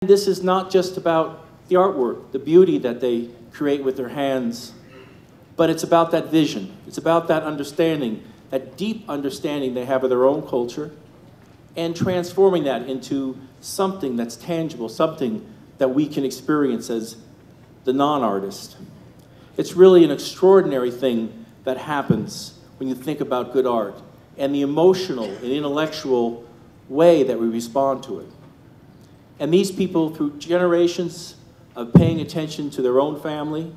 This is not just about the artwork, the beauty that they create with their hands, but it's about that vision. It's about that understanding, that deep understanding they have of their own culture, and transforming that into something that's tangible, something that we can experience as the non-artist. It's really an extraordinary thing that happens when you think about good art and the emotional and intellectual way that we respond to it. And these people, through generations of paying attention to their own family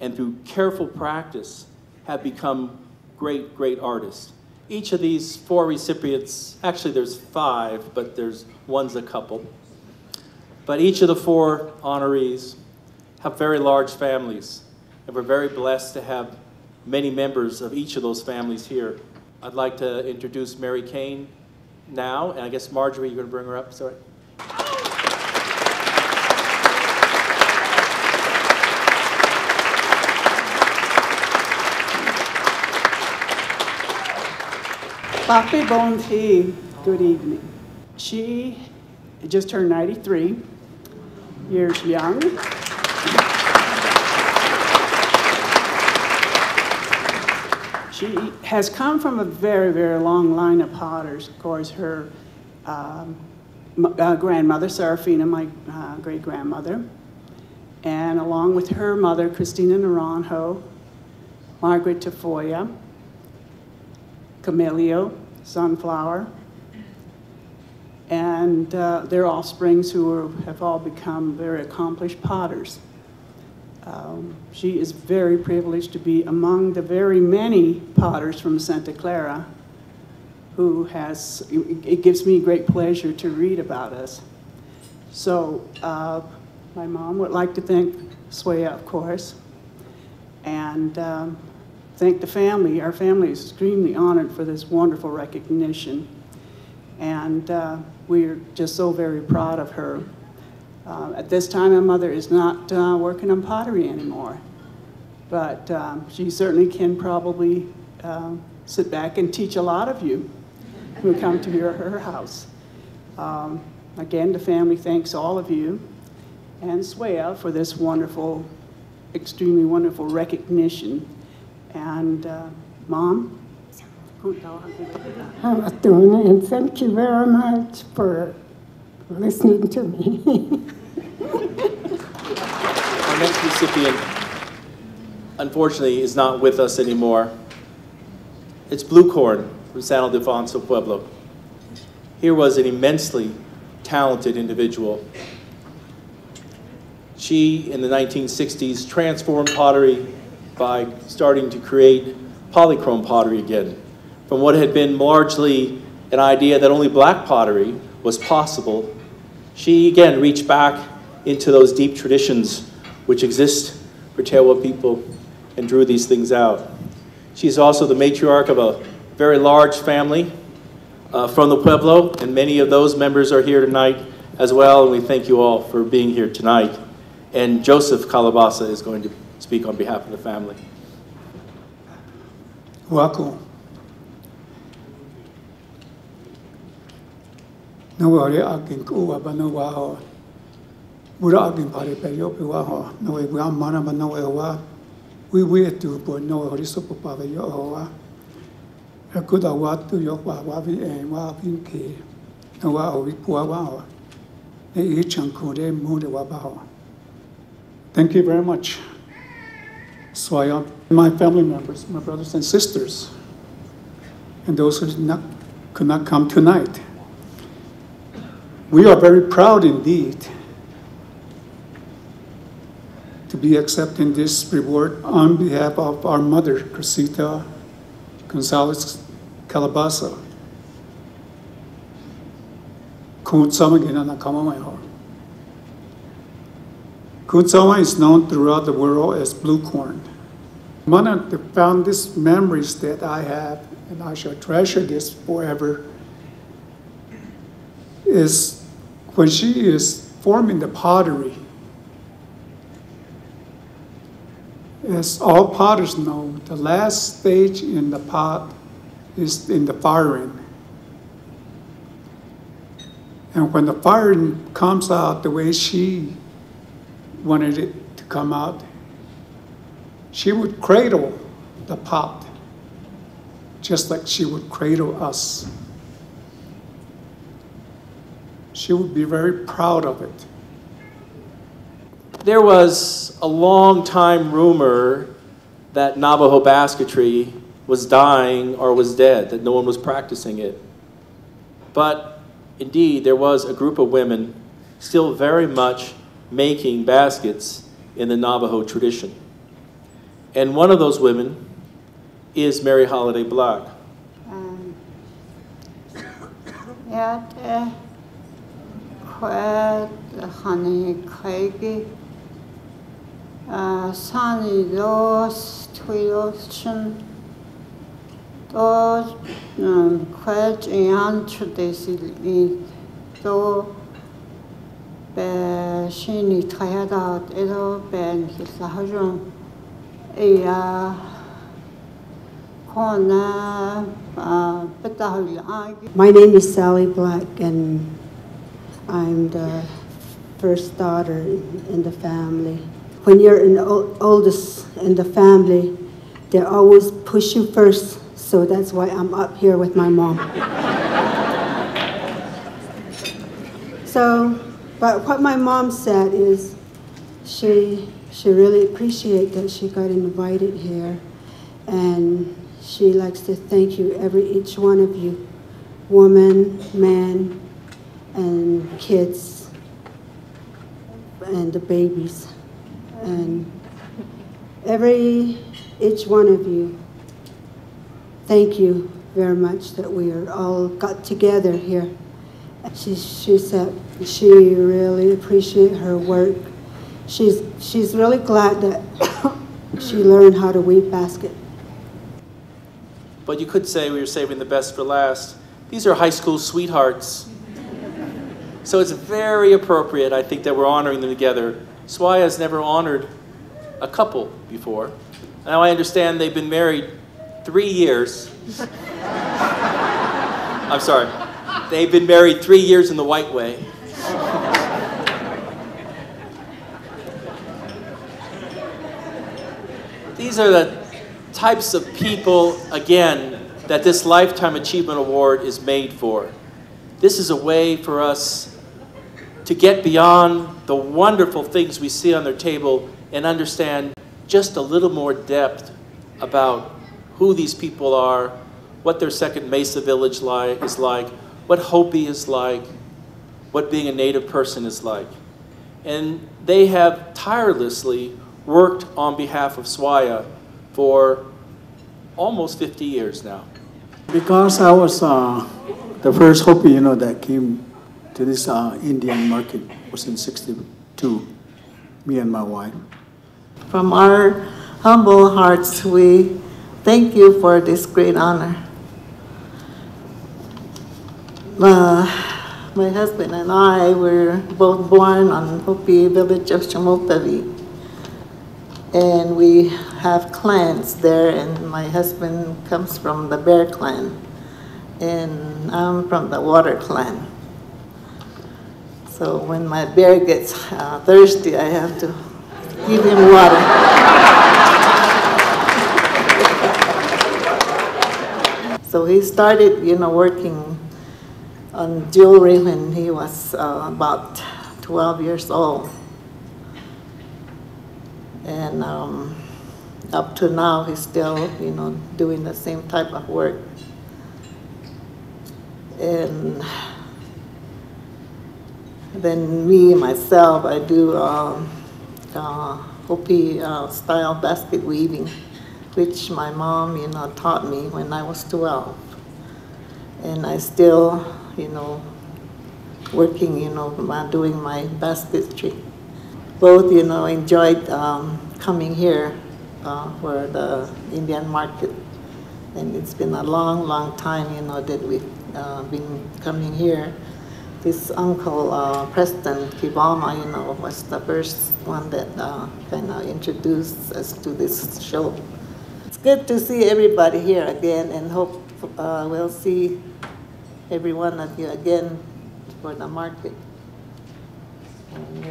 and through careful practice, have become great, great artists. Each of these 4 recipients, actually there's 5, but one's a couple. But each of the 4 honorees have very large families, and we're very blessed to have many members of each of those families here. I'd like to introduce Mary Kane now, and I guess Marjorie, you're going to bring her up, sorry. Papi Bonti, good evening. She just turned 93 years young. She has come from a very, very long line of potters. Of course, her grandmother, Serafina, my great-grandmother, and along with her mother, Christina Naranjo, Margaret Tafoya, Camellia, Sunflower, and their offsprings who have all become very accomplished potters. She is very privileged to be among the very many potters from Santa Clara who has, it gives me great pleasure to read about us. So my mom would like to thank SWAIA, of course, and thank the family. Our family is extremely honored for this wonderful recognition, and we're just so very proud of her. At this time, my mother is not working on pottery anymore, but she certainly can probably sit back and teach a lot of you who come to her house. Again, the family thanks all of you and SWAIA for this wonderful, extremely wonderful recognition. And Mom? And thank you very much for listening to me. Our next recipient, unfortunately, is not with us anymore. It's Blue Corn from San Ildefonso Pueblo. Here was an immensely talented individual. She, in the 1960s, transformed pottery by starting to create polychrome pottery again. From what had been largely an idea that only black pottery was possible, she again reached back into those deep traditions which exist for Tewa people and drew these things out. She's also the matriarch of a very large family from the Pueblo, and many of those members are here tonight as well, and we thank you all for being here tonight. And Joseph Calabasa is going to speak on behalf of the family. Welcome. No worry, I can go up and no wow. We're again party pay up wow. No way, we are mana, but no way. We wait to put no worry, so papa, yo. I could have what to your wabi and wabi key. No wow, we poor wow. They each and could move the wabao. Thank you very much. SWAIA, my family members, my brothers and sisters, and those who could not come tonight. We are very proud indeed to be accepting this reward on behalf of our mother, Crisita Gonzalez Calabasa. Kuntsawa is known throughout the world as blue corn. One of the fondest memories that I have, and I shall treasure this forever, is when she is forming the pottery. As all potters know, the last stage in the pot is in the firing. And when the fire comes out the way she wanted it to come out, she would cradle the pot, just like she would cradle us. She would be very proud of it. There was a long time rumor that Navajo basketry was dying or was dead, that no one was practicing it. But indeed, there was a group of women still very much making baskets in the Navajo tradition. And one of those women is Mary Holiday Black. My name is Sally Black, and I'm the first daughter in the family. When you're the oldest in the family, they always push you first, so that's why I'm up here with my mom. But what my mom said is she really appreciated that she got invited here, and she likes to thank you, each one of you, woman, man, and kids, and the babies, and each one of you. Thank you very much that we are all got together here. She said she really appreciates her work. She's really glad that she learned how to weave basket. But you could say we were saving the best for last. These are high school sweethearts. So it's very appropriate, I think, that we're honoring them together. SWAIA has never honored a couple before. Now I understand they've been married 3 years. I'm sorry. They've been married 3 years in the white way. These are the types of people, again, that this Lifetime Achievement Award is made for. This is a way for us to get beyond the wonderful things we see on their table and understand just a little more depth about who these people are, what their second Mesa village is like, what Hopi is like, what being a Native person is like. And they have tirelessly worked on behalf of SWAIA for almost 50 years now. Because I was the first Hopi, that came to this Indian market was in '62, me and my wife. From our humble hearts, we thank you for this great honor. My husband and I were both born on Hopi village of Shamotavi, and we have clans there, and my husband comes from the Bear clan, and I'm from the Water clan. So when my bear gets thirsty, I have to give him water. So he started, working on jewelry when he was about 12 years old. And up to now, he's still, doing the same type of work. And then myself, I do Hopi style basket weaving, which my mom, taught me when I was 12. And I still, working, doing my basketry. Both, enjoyed coming here for the Indian market. And it's been a long, long time, that we've been coming here. This uncle, Preston Kibama, was the first one that kind of introduced us to this show. It's good to see everybody here again, and hope we'll see every one of you again for the market. And,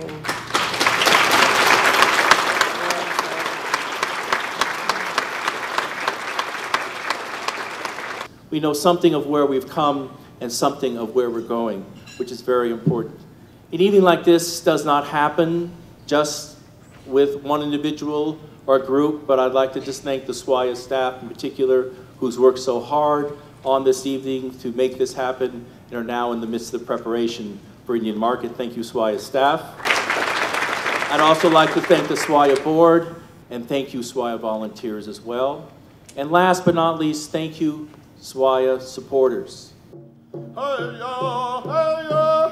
we know something of where we've come and something of where we're going, which is very important. An evening like this does not happen just with one individual or a group, but I'd like to just thank the SWAIA staff in particular, who's worked so hard on this evening to make this happen and are now in the midst of the preparation for Indian Market. Thank you, SWAIA staff. I'd also like to thank the SWAIA board, and thank you, SWAIA volunteers as well. And last but not least, thank you, SWAIA supporters. Hey, yo, hey, yo.